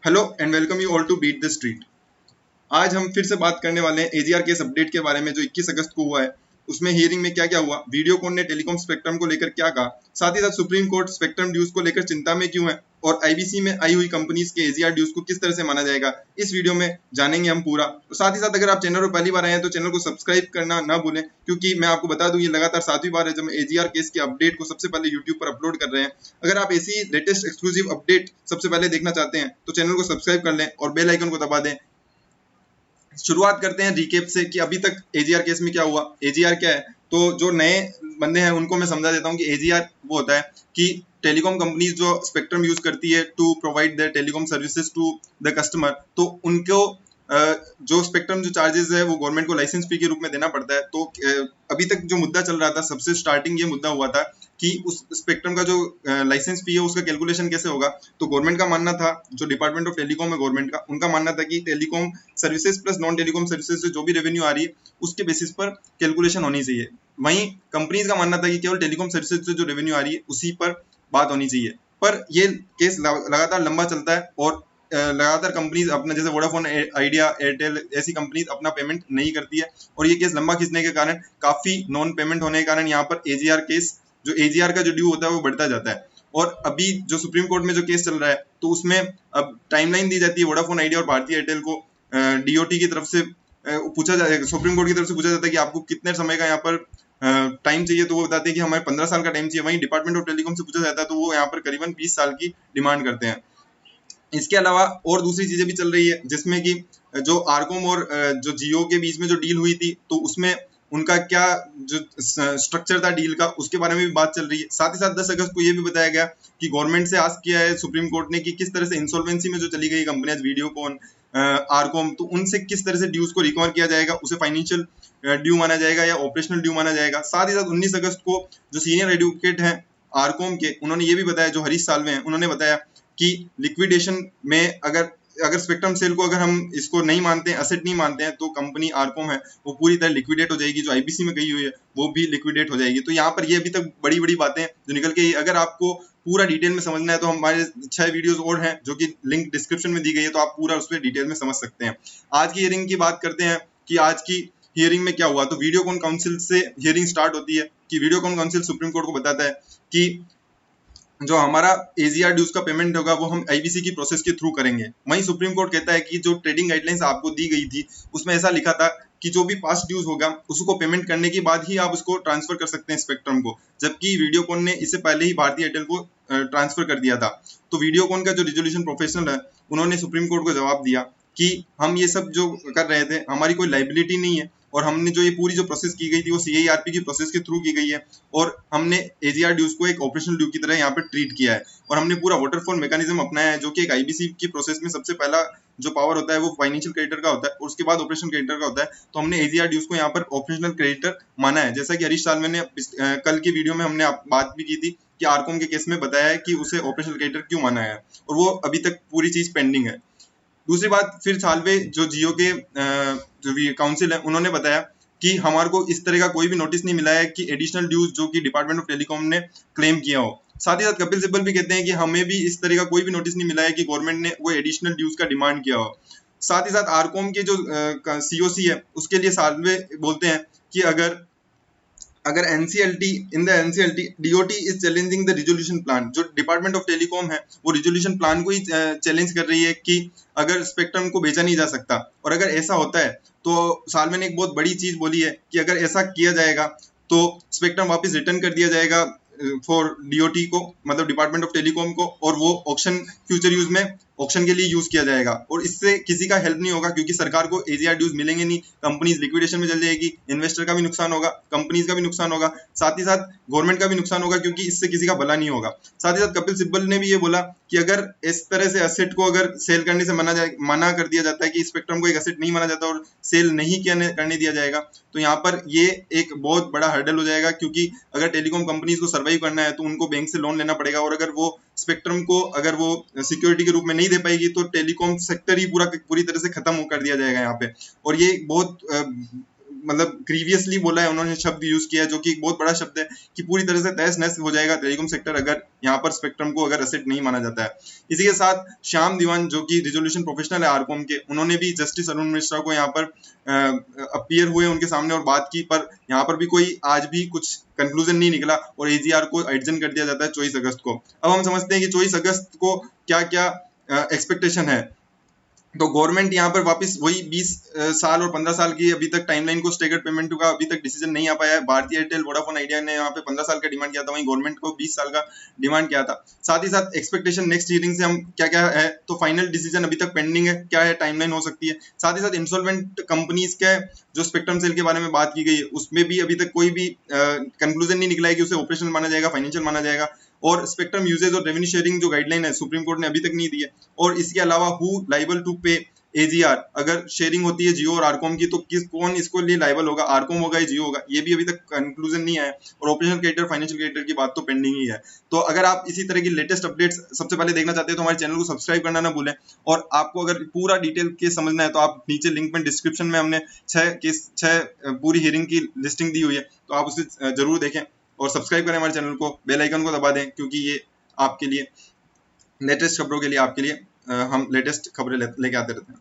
Hello and welcome you all to beat the street. आज हम फिर से बात करने वाले हैं एजीआर केस अपडेट के बारे में जो 21 अगस्त को हुआ है। उसमें हियरिंग में क्या क्या हुआ, वीडियोकॉन ने टेलीकॉम स्पेक्ट्रम को लेकर क्या कहा, साथ ही साथ सुप्रीम कोर्ट स्पेक्ट्रम ड्यूज को लेकर चिंता में क्यों है और आईबीसी में आई हुई कंपनीज के एजीआर ड्यूज को किस तरह से माना जाएगा, इस वीडियो में जानेंगे हम पूरा। तो साथ ही साथ अगर आप चैनल पर पहली बार आए हैं तो चैनल को सब्सक्राइब करना ना भूलें, क्योंकि मैं आपको बता दूं ये लगातार 7वीं बार है जब एजीआर केस के अपडेट को सबसे पहले यूट्यूब पर अपलोड कर रहे हैं। अगर आप ऐसी लेटेस्ट एक्सक्लूसिव अपडेट सबसे पहले देखना चाहते हैं तो चैनल को सब्सक्राइब कर लें और बेल आइकन को दबा दें। शुरुआत करते हैं रिकेप से कि अभी तक एजीआर केस में क्या हुआ। एजीआर क्या है, तो जो नए बंदे हैं उनको मैं समझा देता हूँ कि एजीआर वो होता है कि टेलीकॉम कंपनीज जो स्पेक्ट्रम यूज करती है to provide their telecom services to the customer, तो उनको जो स्पेक्ट्रम जो चार्जेस है वो गवर्नमेंट को लाइसेंस फी के रूप में देना पड़ता है। तो अभी तक जो मुद्दा चल रहा था, सबसे स्टार्टिंग ये मुद्दा हुआ था कि उस स्पेक्ट्रम का जो लाइसेंस फी है उसका कैलकुलेशन कैसे होगा। तो गवर्नमेंट का मानना था, जो डिपार्टमेंट ऑफ टेलीकॉम है गवर्नमेंट का, उनका मानना था कि telecom services plus non telecom services से जो भी रेवेन्यू आ रही है उसके बेसिस पर कैलकुलेशन होनी चाहिए। वहीं कंपनीज का मानना था कि केवल टेलीकॉम सर्विसेज से जो रेवेन्यू आ रही है उसी पर बात होनी चाहिए। पर ये केस लगातार लंबा चलता है और लगातार कंपनीज अपना, जैसे वोडाफोन आइडिया, एयरटेल, ऐसी कंपनीज अपना पेमेंट नहीं करती है और ये केस लंबा खींचने के कारण, काफी नॉन पेमेंट होने के कारण यहाँ पर एजीआर केस, जो एजीआर का जो ड्यू होता है वो बढ़ता जाता है। और अभी जो सुप्रीम कोर्ट में जो केस चल रहा है तो उसमें अब टाइमलाइन दी जाती है वोडाफोन आइडिया और भारतीय एयरटेल को, डीओटी की तरफ से पूछा जाए, सुप्रीम कोर्ट की तरफ से पूछा जाता है कि आपको कितने समय का यहाँ पर टाइम चाहिए, तो वो बताते हैं कि हमें 15 साल का टाइम चाहिए। वहीं डिपार्टमेंट ऑफ टेलीकॉम से पूछा जाता है तो वो यहाँ पर करीबन 20 साल की डिमांड करते हैं। इसके अलावा और दूसरी चीजें भी चल रही है, जिसमें कि जो आरकॉम और जो जियो के बीच में जो डील हुई थी तो उसमें उनका क्या जो स्ट्रक्चर था डील का, उसके बारे में भी बात चल रही है। साथ ही साथ 10 अगस्त को ये भी बताया गया कि गवर्नमेंट से आस्क किया है सुप्रीम कोर्ट ने कि किस तरह से इंसॉल्वेंसी में जो चली गई कंपनियां, वीडियोकॉन, आरकॉम, तो उनसे किस तरह से ड्यूज को रिकवर किया जाएगा, उसे फाइनेंशियल ड्यू माना जाएगा या ऑपरेशनल ड्यू माना जाएगा। साथ ही साथ 19 अगस्त को जो सीनियर एडवोकेट हैं आरकॉम के, उन्होंने ये भी बताया, जो हरीश साल्वे हैं, उन्होंने बताया कि लिक्विडेशन में अगर स्पेक्ट्रम सेल को अगर हम इसको नहीं मानते हैं, असेट नहीं मानते हैं, तो कंपनी आरकॉम है वो पूरी तरह लिक्विडेट हो जाएगी। जो आईबीसी में गई हुई है वो भी लिक्विडेट हो जाएगी। तो यहाँ पर ये अभी तक बड़ी बड़ी बातें जो निकल के, अगर आपको पूरा डिटेल में समझना है तो हमारे 6 वीडियोस और हैं जो कि लिंक डिस्क्रिप्शन में दी गई है, तो आप पूरा उस पर डिटेल में समझ सकते हैं। आज की हियरिंग की बात करते हैं कि आज की हियरिंग में क्या हुआ। तो वीडियोकॉन काउंसिल से हियरिंग स्टार्ट होती है कि वीडियोकॉन काउंसिल सुप्रीम कोर्ट को बताता है कि जो हमारा एजीआर ड्यूज का पेमेंट होगा वो हम आईबीसी की प्रोसेस के थ्रू करेंगे। वहीं सुप्रीम कोर्ट कहता है कि जो ट्रेडिंग गाइडलाइंस आपको दी गई थी उसमें ऐसा लिखा था कि जो भी पास्ट ड्यूज होगा उसको पेमेंट करने के बाद ही आप उसको ट्रांसफर कर सकते हैं स्पेक्ट्रम को, जबकि वीडियोकॉन ने इससे पहले ही भारतीय एयरटेल को ट्रांसफर कर दिया था। तो वीडियोकॉन का जो रिजोल्यूशन प्रोफेशनल है उन्होंने सुप्रीम कोर्ट को जवाब दिया कि हम ये सब जो कर रहे थे हमारी कोई लाइबिलिटी नहीं है और हमने जो ये पूरी जो प्रोसेस की गई थी वो सीआईआरपी की प्रोसेस के थ्रू की गई है और हमने एजीआर ड्यूज को एक ऑपरेशनल ड्यू की तरह यहाँ पर ट्रीट किया है और हमने पूरा वाटरफॉल मैकेनिज्म अपनाया है, जो कि एक आईबीसी की प्रोसेस में सबसे पहला जो पावर होता है वो फाइनेंशियल क्रेडिटर का होता है और उसके बाद ऑपरेशनल क्रेडिटर का होता है। तो हमने एजीआर ड्यूज को यहाँ पर ऑपरेशनल क्रेडिटर माना है, जैसा कि हरीश साल्वे ने कल की वीडियो में हमने बात भी की थी कि आरकॉम के केस में बताया है कि उसे ऑपरेशनल क्रेडिटर क्यों माना है और वो अभी तक पूरी चीज पेंडिंग है। दूसरी बात, फिर साल्वे जो जियो के जो काउंसिल है उन्होंने बताया कि हमारे को इस तरह का कोई भी नोटिस नहीं मिला है कि एडिशनल ड्यूज जो कि डिपार्टमेंट ऑफ टेलीकॉम ने क्लेम किया हो। साथ ही साथ कपिल सिब्बल भी कहते हैं कि हमें भी इस तरह का कोई भी नोटिस नहीं मिला है कि गवर्नमेंट ने वो एडिशनल ड्यूज का डिमांड किया हो। साथ ही साथ आरकॉम के जो सीओसी है उसके लिए साल्वे बोलते हैं कि अगर NCLT in the NCLT DOT is challenging the resolution plan, जो डिपार्टमेंट ऑफ टेलीकॉम है वो रिजोल्यूशन प्लान को ही चैलेंज कर रही है कि अगर स्पेक्ट्रम को बेचा नहीं जा सकता। और अगर ऐसा होता है तो साल्वे ने एक बहुत बड़ी चीज बोली है कि अगर ऐसा किया जाएगा तो स्पेक्ट्रम वापस रिटर्न कर दिया जाएगा फॉर डीओटी को, मतलब डिपार्टमेंट ऑफ टेलीकॉम को, और वो ऑक्शन फ्यूचर यूज में ऑक्शन के लिए यूज किया जाएगा और इससे किसी का हेल्प नहीं होगा क्योंकि सरकार को एजीआर ड्यूज मिलेंगे नहीं, कंपनीज लिक्विडेशन में चल जाएगी, इन्वेस्टर का भी नुकसान होगा, कंपनीज का भी नुकसान होगा, साथ ही साथ गवर्नमेंट का भी नुकसान होगा क्योंकि इससे किसी का भला नहीं होगा। साथ ही साथ कपिल सिब्बल ने भी ये बोला कि अगर इस तरह से एसेट को अगर सेल करने से मना कर दिया जाता है कि स्पेक्ट्रम को एक एसेट नहीं माना जाता और सेल नहीं करने दिया जाएगा तो यहाँ पर ये एक बहुत बड़ा हर्डल हो जाएगा, क्योंकि अगर टेलीकॉम कंपनीज को सर्वाइव करना है तो उनको बैंक से लोन लेना पड़ेगा और अगर वो स्पेक्ट्रम को अगर वो सिक्योरिटी के रूप में नहीं दे पाएगी तो टेलीकॉम सेक्टर ही पूरी तरह से खत्म कर दिया जाएगा यहाँ पे। और ये बहुत मतलब ग्रीवियसली बोला है, उन्होंने शब्द यूज किया है जो कि एक बहुत बड़ा शब्द है कि पूरी तरह से तहस नहस हो जाएगा टेलीकॉम सेक्टर अगर यहाँ पर स्पेक्ट्रम को अगर असेट नहीं माना जाता है। इसी के साथ श्याम दीवान जो कि रिजोल्यूशन प्रोफेशनल है आरकॉम के, उन्होंने भी जस्टिस अरुण मिश्रा को यहाँ पर अपीयर हुए उनके सामने और बात की, पर यहाँ पर भी कोई आज भी कुछ कंक्लूजन नहीं निकला और एजीआर को एडजन कर दिया जाता है 24 अगस्त को। अब हम समझते हैं कि 24 अगस्त को क्या क्या एक्सपेक्टेशन है। तो गवर्नमेंट यहाँ पर वापस वही 20 साल और 15 साल की अभी तक टाइमलाइन को स्टेगर्ड पेमेंट का अभी तक डिसीजन नहीं आ पाया है। भारतीय एयरटेल वोडाफोन आइडिया ने यहाँ पे 15 साल का डिमांड किया था, वहीं गवर्नमेंट को 20 साल का डिमांड किया था। साथ ही साथ एक्सपेक्टेशन नेक्स्ट हियरिंग से हम क्या क्या है, तो फाइनल डिसीजन अभी तक पेंडिंग है, क्या है टाइमलाइन हो सकती है। साथ ही साथ इंसॉल्वेंट कंपनीज के जो स्पेक्ट्रम सेल के बारे में बात की गई है उसमें भी अभी तक कोई भी कंक्लूजन नहीं निकला है कि उसे ऑपरेशनल माना जाएगा, फाइनेंशियल माना जाएगा। और स्पेक्ट्रम यूजेज और रेवेन्यू शेयरिंग जो गाइडलाइन है सुप्रीम कोर्ट ने अभी तक नहीं दी है। और इसके अलावा हु लाइबल टू पे एजीआर, अगर शेयरिंग होती है जियो और आरकॉम की तो कौन इसको लिए लाइबल होगा, आरकॉम होगा या जियो होगा, ये भी अभी तक कंक्लूजन नहीं आया। और ऑपरेशनल क्रेडिटर फाइनेंशियल क्रेडिटर की बात तो पेंडिंग ही है। तो अगर आप इसी तरह की लेटेस्ट अपडेट्स सबसे पहले देखना चाहते हैं तो हमारे चैनल को सब्सक्राइब करना ना भूलें। और आपको अगर पूरा डिटेल केस समझना है तो आप नीचे लिंक में डिस्क्रिप्शन में हमने 6 पूरी हियरिंग की लिस्टिंग दी हुई है, तो आप उसे जरूर देखें और सब्सक्राइब करें हमारे चैनल को, बेल आइकन को दबा दें, क्योंकि ये आपके लिए लेटेस्ट खबरों के लिए आपके लिए हम लेटेस्ट खबरें लेके आते रहते हैं।